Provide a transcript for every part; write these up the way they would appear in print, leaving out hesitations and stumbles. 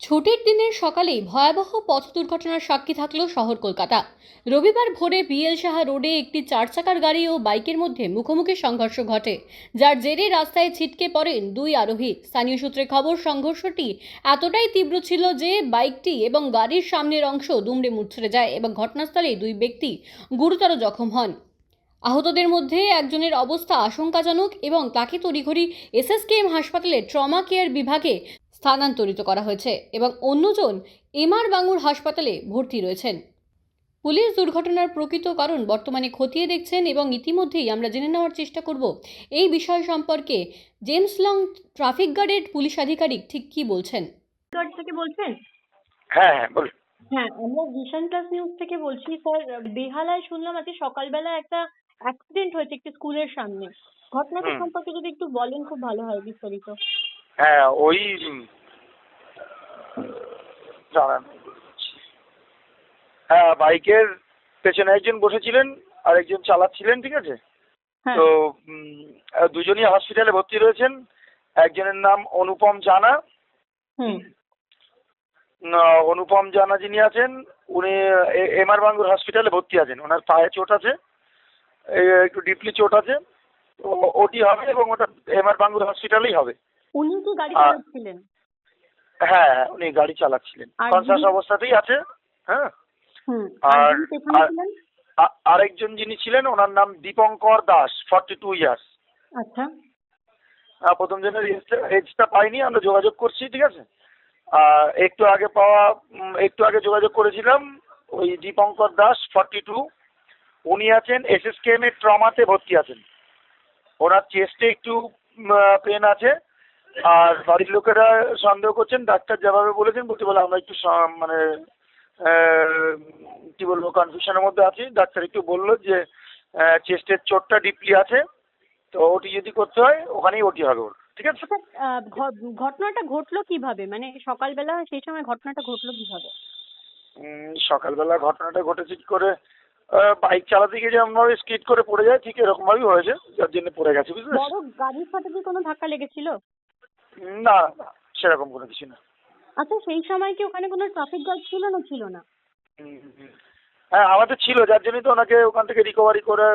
ছুটির দিনের সকালেই ভয়াবহ পথ দুর্ঘটনার সাক্ষী থাকল শহর কলকাতা। রবিবার ভোরে বিএল সাহা রোডে একটি চারচাকার গাড়ি ও বাইকের মধ্যে মুখোমুখি সংঘর্ষ ঘটে, যার জেরে রাস্তায় ছিটকে পড়েন দুই আরোহী। স্থানীয় সূত্রে খবর, সংঘর্ষটি এতটাই তীব্র ছিল যে বাইকটি এবং গাড়ির সামনের অংশ দুমড়ে মুচড়ে যায় এবং ঘটনাস্থলেই দুই ব্যক্তি গুরুতর জখম হন। আহতদের মধ্যে একজনের অবস্থা আশঙ্কাজনক এবং তাকে তড়িঘড়ি এসএসকেএম হাসপাতালের ট্রমা কেয়ার বিভাগে স্থানান্তরিত করা হয়েছে এবং অন্যজন এমআর বাঙুর হাসপাতালে ভর্তি রয়েছেন। পুলিশ দুর্ঘটনার প্রকৃত কারণ বর্তমানে খতিয়ে দেখছেন এবং ইতিমধ্যেই আমরা জেনে নেওয়ার চেষ্টা করব এই বিষয় সম্পর্কে জেমস লং ট্রাফিক গার্ডের পুলিশ আধিকারিক ঠিক কি বলছেন। গার্ড থেকে বলছেন? হ্যাঁ হ্যাঁ বলুন। হ্যাঁ, আমরা ভিশন প্লাস নিউজ থেকে বলছি স্যার। বেহালায় শুনলাম আজকে সকালবেলা একটা অ্যাক্সিডেন্ট হয়েছে একটি স্কুলের সামনে। ঘটনাটা সম্পর্কে যদি একটু বলেন খুব ভালো হয় বিস্তারিত। হ্যাঁ ওই দাঁড়ান, হ্যাঁ বাইকের পেছনে একজন বসেছিলেন আর একজন চালাচ্ছিলেন, ঠিক আছে। হ্যাঁ। তো দুজনই হসপিটালে ভর্তি রয়েছেন। একজনের নাম অনুপম জানা। হুম। অনুপম জানা যিনি আছেন উনি এমআর বাঙ্গুর হসপিটালে ভর্তি আছেন। ওনার পায়ে চোট আছে, একটু ডিপলি চোট আছে। ওটি হবে এবং ওটা এমআর বাঙ্গুর হসপিটালেই হবে। উনি কি গাড়ি চালাচ্ছিলেন? হ্যাঁ উনি গাড়ি চালাচ্ছিলেন, আর কনসাস অবস্থাতেই আছে। হ্যাঁ। হুম। আর যিনি পেছনে ছিলেন? আরেকজন যিনি ছিলেন ওনার নাম দীপঙ্কর দাস, 42 ইয়ার্স। আচ্ছা। প্রথম জনের এজটা পাইনি, আমরা যোগাযোগ করছি, ঠিক আছে। একটু আগে যোগাযোগ করেছিলাম। ওই দীপঙ্কর দাস 42, উনি আছেন এসএসকেএম এর ট্রমাতে ভর্তি আছেন। ওনার চেস্টে একটু পেন আছে। আর বাড়ির লোকেরা সন্দেহ করছেন, ডাক্তার যেভাবে বলেছেন বলতে বলে আমরা একটু মানে কি বলবো কনফিউশনের মধ্যে আছি। ডাক্তার একটু বললো যে চেস্টের চোটটা ডিপলি আছে, তো ওটি যদি করতে হয় ওখানেই ওটি হবে ওর, ঠিক আছে। আচ্ছা, ঘটনাটা ঘটলো কিভাবে? মানে সকালবেলা সেই সময় ঘটনাটা ঘটলো কিভাবে? সকালবেলা ঘটনাটা ঘটেছে কি করে, বাইক চালাতে গিয়ে যেমন ভাবে স্কিড করে পড়ে যায় ঠিক এরকম ভাবেই হয়েছে, যার জন্য পড়ে গেছে, বুঝলে। বড় গাড়ির সাথে কি কোনো ধাক্কা লেগেছিল? না না, সেরকম কোনো কিছু না। আচ্ছা, সেই সময় কি ওখানে কোনো ট্রাফিক গার্ড ছিল না ছিল না? হ্যাঁ আমাদের ছিল, যার জন্যই তো ওনাকে ওখান থেকে রিকভারি করে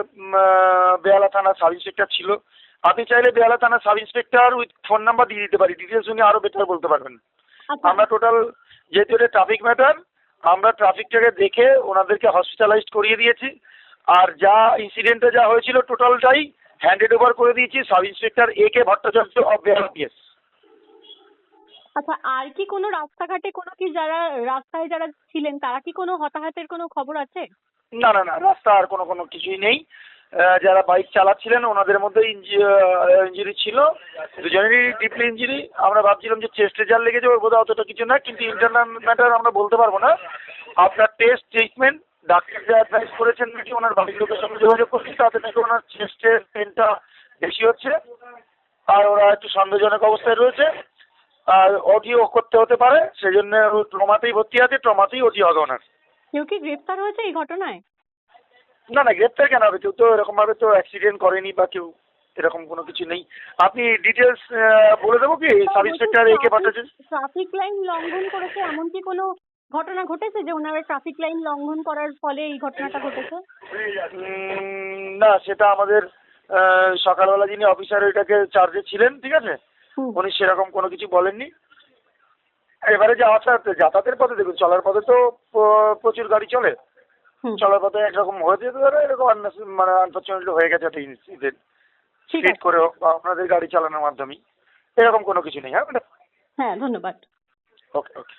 বেহালা থানা সাব ইন্সপেক্টর ছিল। আপনি চাইলে বেহালা থানা sub inspector with phone number দিয়ে দিতে পারি, ডিটেলস উনি আরো বেটার বলতে পারবেন। আচ্ছা। আমরা টোটাল, যেহেতু এটা ট্রাফিক ম্যাটার, আমরা ট্রাফিকটাকে দেখে ওনাদেরকে হসপিটালাইজড করিয়ে দিয়েছি। আর যা ইনসিডেন্টে যা হয়েছিল টোটালটাই হ্যান্ডেড ওভার করে দিয়েছি sub inspector AK Bhattacharya of Behala PS। আচ্ছা, আর কি কোনো রাস্তাঘাটে কোনো কি রাস্তায় যারা ছিলেন তারা কি কোনো হতাহতের কোনো খবর আছে? না না না, রাস্তা আর কোনো কিছুই নেই। যারা বাইক চালাচ্ছিলেন ওনাদের মধ্যে ইঞ্জুরি ছিল, দুজনেরই ডিপলি ইঞ্জুরি। আমরা ভাবছিলাম যে চেস্টে যার লেগেছে ওর বোধহয় অতটা কিছু না, কিন্তু ইন্টারনাল ম্যাটার আমরা বলতে পারবো না। আপনার টেস্ট ট্রিটমেন্ট ডাক্তার যা অ্যাডভাইস করেছেন নাকি ওনার বাড়ির লোকের সঙ্গে যোগাযোগ করছি, তাতে নাকি ওনার চেস্টের পেনটা বেশি হচ্ছে আর ওরা একটু সন্দেহজনক অবস্থায় রয়েছে। আর ওটিও করতে হতে পারে, সেই জন্য ট্রমাতেই ভর্তি আছে, ট্রমাতেই ওটি হবে ওনার। কেউ কি গ্রেফতার হয়েছে এই ঘটনায়? না না, গ্রেপ্তার কেন হবে? কেউ তো এরকম ভাবে তো অ্যাক্সিডেন্ট করেনি বা কেউ এরকম কোনো কিছু নেই। আপনি ডিটেলস বলে দেবো কি sub inspector AK Bhattacharya? Traffic line লঙ্ঘন করেছে এমন কি কোনো ঘটনা ঘটেছে যে ওনারা ট্রাফিক লাইন লঙ্ঘন করার ফলে এই ঘটনাটা ঘটেছে? না, সেটা আমাদের সকালবেলা যিনি অফিসার এটাকে চার্জে ছিলেন, ঠিক আছে, উনি সেরকম কোনো কিছু বলেননি। এবারে যে যাতায়াতের পথে দেখুন, চলার পথে তো প্রচুর গাড়ি চলে, চলার পথে একরকম হয়ে যেতে পারে, এরকম মানে আনফর্চুনেটলি হয়ে গেছে একটা ইনসিডেন্ট স্পিড করে আপনাদের গাড়ি চালানোর মাধ্যমেই। এরকম কোনো কিছু নেই। হ্যাঁ ম্যাডাম। হ্যাঁ, ধন্যবাদ। ওকে ওকে।